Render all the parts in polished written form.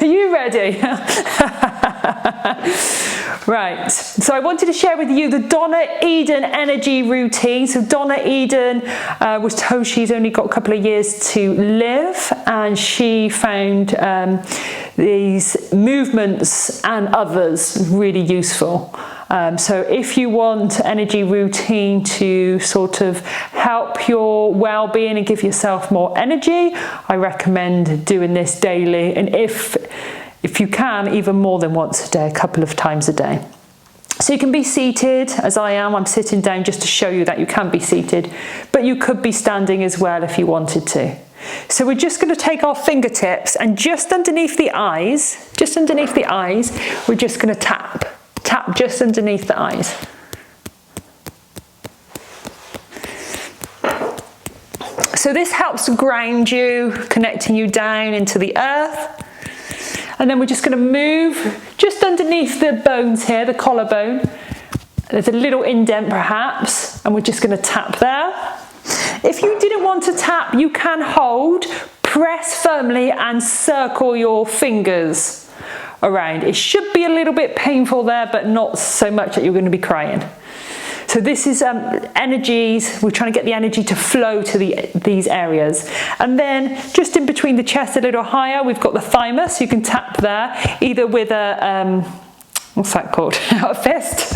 Are you ready? Right, so I wanted to share with you the Donna Eden energy routine. So Donna Eden was told she's only got a couple of years to live, and she found these movements and others really useful. So if you want energy routine to sort of help your well-being and give yourself more energy, I recommend doing this daily, and if you can, even more than once a day, a couple of times a day. So you can be seated, as I am. I'm sitting down just to show you that you can be seated, but you could be standing as well if you wanted to. So we're just going to take our fingertips, and just underneath the eyes, we're just going to tap just underneath the eyes. So this helps to ground you, connecting you down into the earth. And then we're just going to move just underneath the bones here, the collarbone. There's a little indent perhaps, and we're just going to tap there. If you didn't want to tap, you can hold, press firmly and circle your fingers around. It should be a little bit painful there, but not so much that you're going to be crying. So this is energies. We're trying to get the energy to flow to these areas. And then just in between the chest a little higher, we've got the thymus. You can tap there either with a, what's that called? A fist,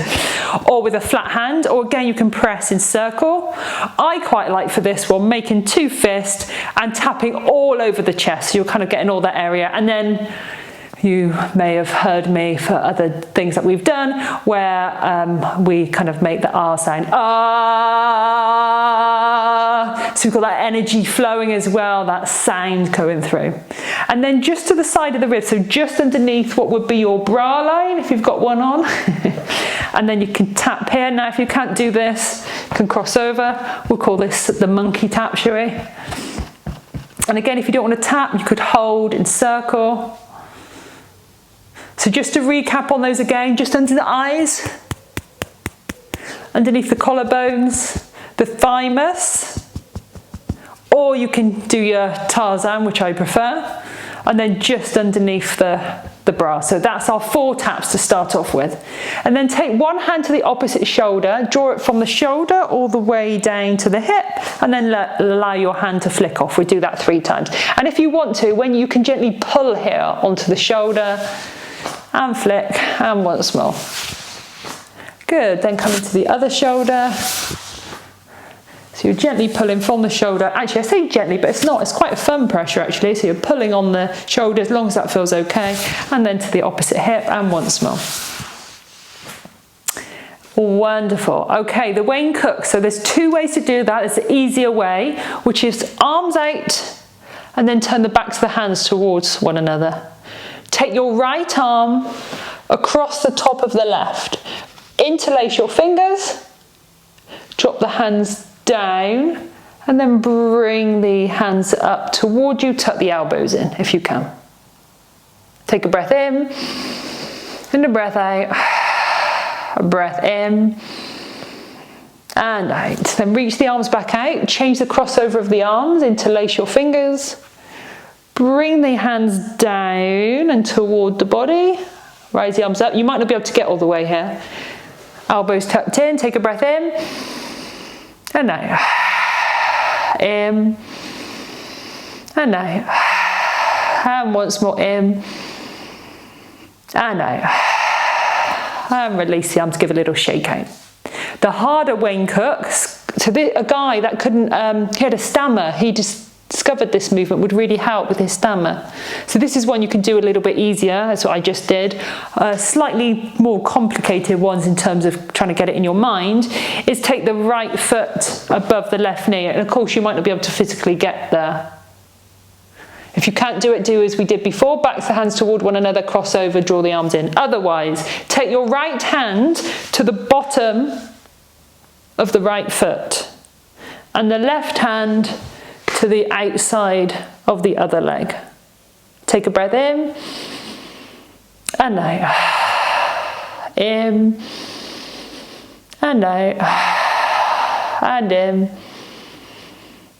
or with a flat hand, or again you can press in circle. I quite like for this one making two fists and tapping all over the chest. So you're kind of getting all that area. And then you may have heard me for other things that we've done where we kind of make the R sound. Ah! So we've got that energy flowing as well, that sound going through. And then just to the side of the ribs, so just underneath what would be your bra line, if you've got one on. And then you can tap here. Now if you can't do this, you can cross over. We'll call this the monkey tap, shall we? And again, if you don't want to tap, you could hold and circle. So just to recap on those again, just under the eyes, underneath the collarbones, the thymus, or you can do your Tarzan, which I prefer, and then just underneath the bra. So that's our 4 taps to start off with. And then take one hand to the opposite shoulder, draw it from the shoulder all the way down to the hip, and then allow your hand to flick off. We do that 3 times. And if you want to, when you can gently pull here onto the shoulder, and flick, and once more. Good, then come into the other shoulder. So you're gently pulling from the shoulder. Actually, I say gently, but it's not. It's quite a firm pressure, actually. So you're pulling on the shoulder as long as that feels okay. And then to the opposite hip, and once more. Wonderful. Okay, the Wayne Cook. So there's 2 ways to do that. There's the easier way, which is arms out, and then turn the backs of the hands towards one another. Take your right arm across the top of the left. Interlace your fingers, drop the hands down, and then bring the hands up toward you. Tuck the elbows in if you can. Take a breath in, and a breath out. A breath in, and out. Then reach the arms back out. Change the crossover of the arms. Interlace your fingers. Bring the hands down and toward the body. Raise the arms up. You might not be able to get all the way here. Elbows tucked in. Take a breath in. And out. In. And out. And once more in. And out. And release the arms. Give a little shake out. The harder Wayne Cook. So a guy that couldn't, he had a stammer. He just discovered this movement would really help with his stammer. So this is one you can do a little bit easier. That's what I just did. Slightly more complicated ones in terms of trying to get it in your mind is take the right foot above the left knee. And of course you might not be able to physically get there. If you can't do it, do as we did before. Back the hands toward one another, cross over, draw the arms in. Otherwise, take your right hand to the bottom of the right foot and the left hand to the outside of the other leg. Take a breath in and out. In and out. And in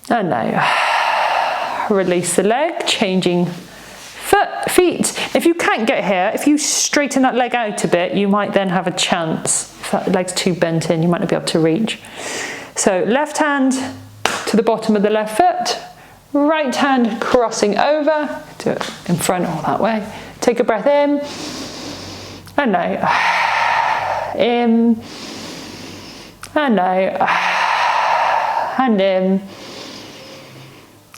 and out. Release the leg, changing feet. If you can't get here, if you straighten that leg out a bit, you might then have a chance. If that leg's too bent in, you might not be able to reach. So left hand to the bottom of the left foot, right hand crossing over, do it in front or that way. Take a breath in, and out. In, and out. And in,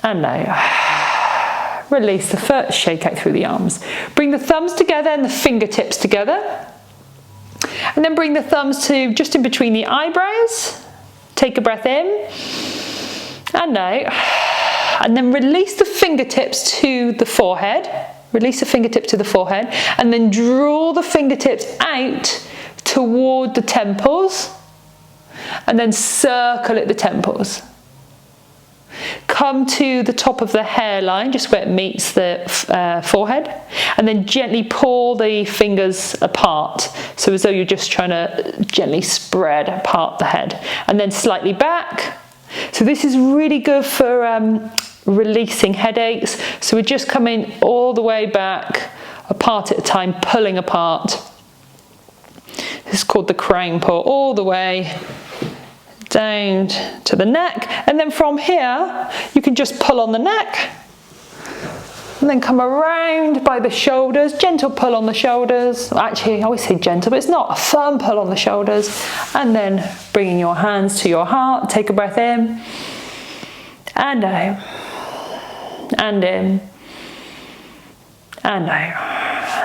and out. Release the foot, shake out through the arms. Bring the thumbs together and the fingertips together. And then bring the thumbs to just in between the eyebrows. Take a breath in, and out. And then release the fingertips to the forehead. Release the fingertips to the forehead. And then draw the fingertips out toward the temples. And then circle at the temples. Come to the top of the hairline, just where it meets the forehead. And then gently pull the fingers apart. So as though you're just trying to gently spread apart the head. And then slightly back. So this is really good for releasing headaches. So we're just coming all the way back, apart at a time, pulling apart. This is called the crown pull, all the way down to the neck. And then from here, you can just pull on the neck. And then come around by the shoulders, gentle pull on the shoulders. Actually, I always say gentle, but it's not. A firm pull on the shoulders. And then bringing your hands to your heart. Take a breath in. And out. And in. And out.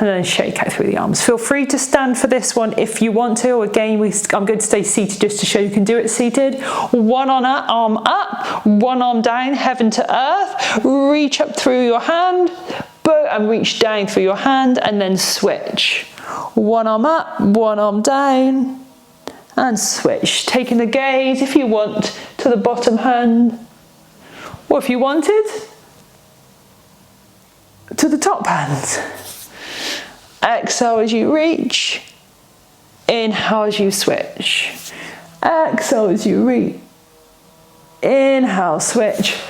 And then shake out through the arms. Feel free to stand for this one if you want to. Again, I'm going to stay seated just to show you can do it seated. One arm up, one arm down, heaven to earth. Reach up through your hand, and reach down through your hand, and then switch. One arm up, one arm down, and switch. Taking the gaze, if you want, to the bottom hand, or if you wanted, to the top hand. Exhale as you reach, inhale as you switch. Exhale as you reach, inhale, switch,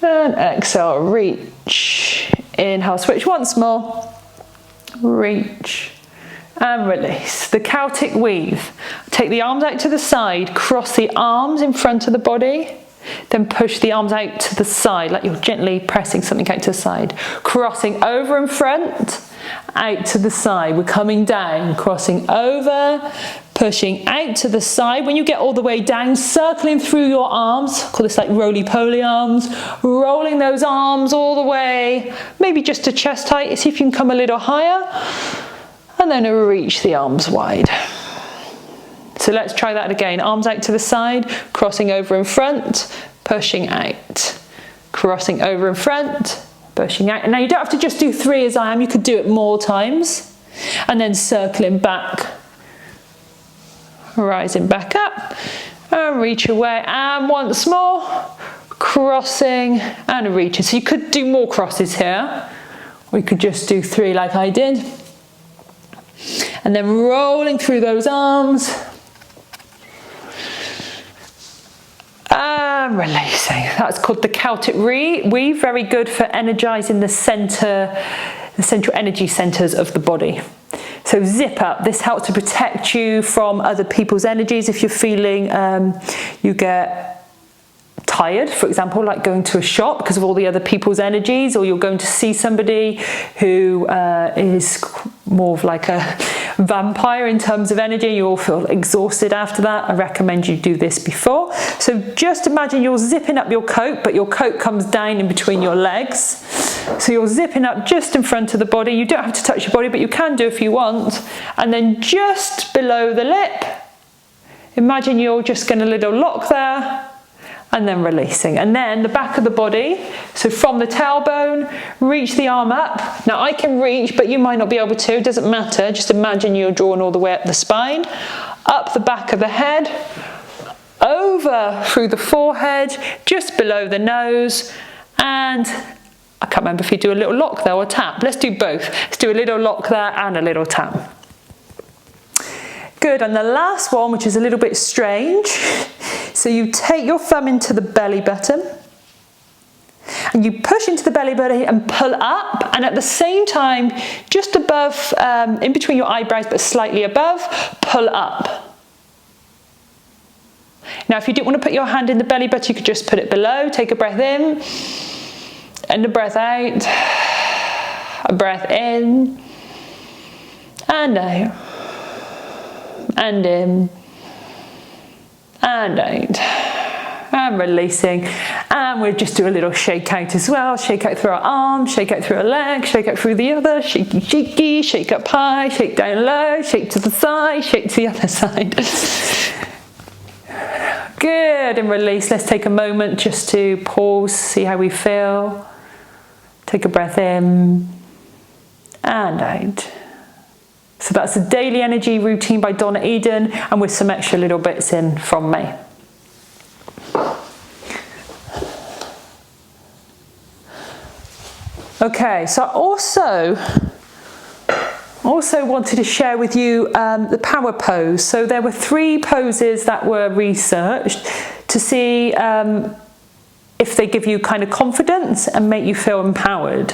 and exhale, reach, inhale, switch. Once more, reach, and release. The Celtic weave. Take the arms out to the side, cross the arms in front of the body, then push the arms out to the side, like you're gently pressing something out to the side. Crossing over in front, out to the side. We're coming down, crossing over, pushing out to the side. When you get all the way down, circling through your arms, call this like roly-poly arms, rolling those arms all the way, maybe just to chest height. See if you can come a little higher, and then reach the arms wide. So let's try that again. Arms out to the side, crossing over in front, pushing out. Crossing over in front, pushing out. And now you don't have to just do 3 as I am, you could do it more times. And then circling back, rising back up, and reach away. And once more, crossing and reaching. So you could do more crosses here, or you could just do 3 like I did. And then rolling through those arms. And releasing. That's called the Celtic Re. Weave, very good for energizing the central energy centers of the body. So zip up. This helps to protect you from other people's energies. If you're feeling you get tired, for example, like going to a shop because of all the other people's energies, or you're going to see somebody who is more of like a vampire in terms of energy, you all feel exhausted after that. I recommend you do this before. So just imagine you're zipping up your coat, but your coat comes down in between your legs. So you're zipping up just in front of the body. You don't have to touch your body, but you can do if you want. And then just below the lip, imagine you're just going to little lock there, and then releasing. And then the back of the body, so from the tailbone, reach the arm up. Now I can reach, but you might not be able to, it doesn't matter. Just imagine you're drawn all the way up the spine, up the back of the head, over through the forehead, just below the nose, and I can't remember if you do a little lock there or tap. Let's do both. Let's do a little lock there and a little tap. Good, and the last one, which is a little bit strange. So you take your thumb into the belly button, And you push into the belly button and pull up, and at the same time, just above, in between your eyebrows but slightly above, pull up. Now if you didn't want to put your hand in the belly button, you could just put it below. Take a breath in, and a breath out, a breath in, and out, and in, and out, and releasing. And we'll just do a little shake out as well. Shake out through our arms, shake out through our legs, shake out through the other, shaky, shaky, shake up high, shake down low, shake to the side, shake to the other side. Good, and release. Let's take a moment just to pause, see how we feel. Take a breath in and out. So that's a daily energy routine by Donna Eden, and with some extra little bits in from me. Okay, so I also wanted to share with you the power pose. So there were 3 poses that were researched to see if they give you kind of confidence and make you feel empowered.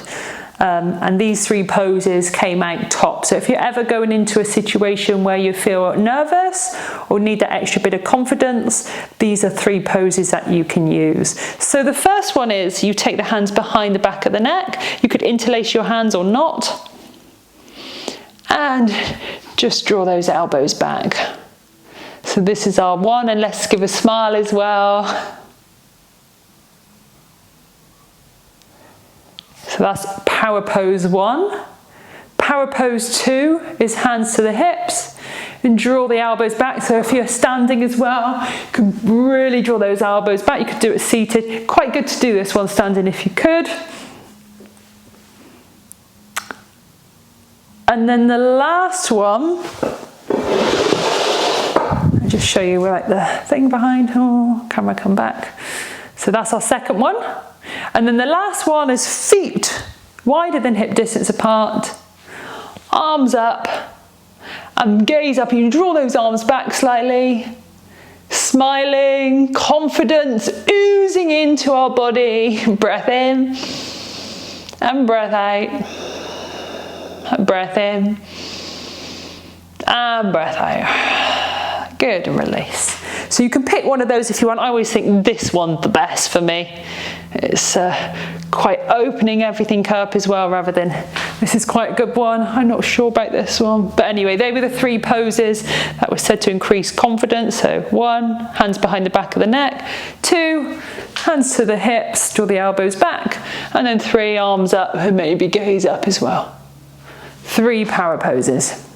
And these 3 poses came out top. So if you're ever going into a situation where you feel nervous or need that extra bit of confidence, these are 3 poses that you can use. So the first one is you take the hands behind the back of the neck. You could interlace your hands or not. And just draw those elbows back. So this is our one, and let's give a smile as well. So that's power pose 1. Power pose 2 is hands to the hips and draw the elbows back. So if you're standing as well, you can really draw those elbows back. You could do it seated. Quite good to do this one standing if you could. And then the last one, I'll just show you like the thing behind. Oh, camera come back. So that's our second one. And then the last one is feet wider than hip distance apart, arms up, and gaze up. You draw those arms back slightly, smiling, confidence oozing into our body. Breath in and breath out. Breath in and breath out. Good, and release. So you can pick one of those if you want. I always think this one's the best for me. It's quite opening everything up as well, rather than this is quite a good one. I'm not sure about this one, but anyway, they were the 3 poses that were said to increase confidence. So 1, hands behind the back of the neck. 2, hands to the hips, draw the elbows back, and then 3, arms up and maybe gaze up as well. 3 power poses.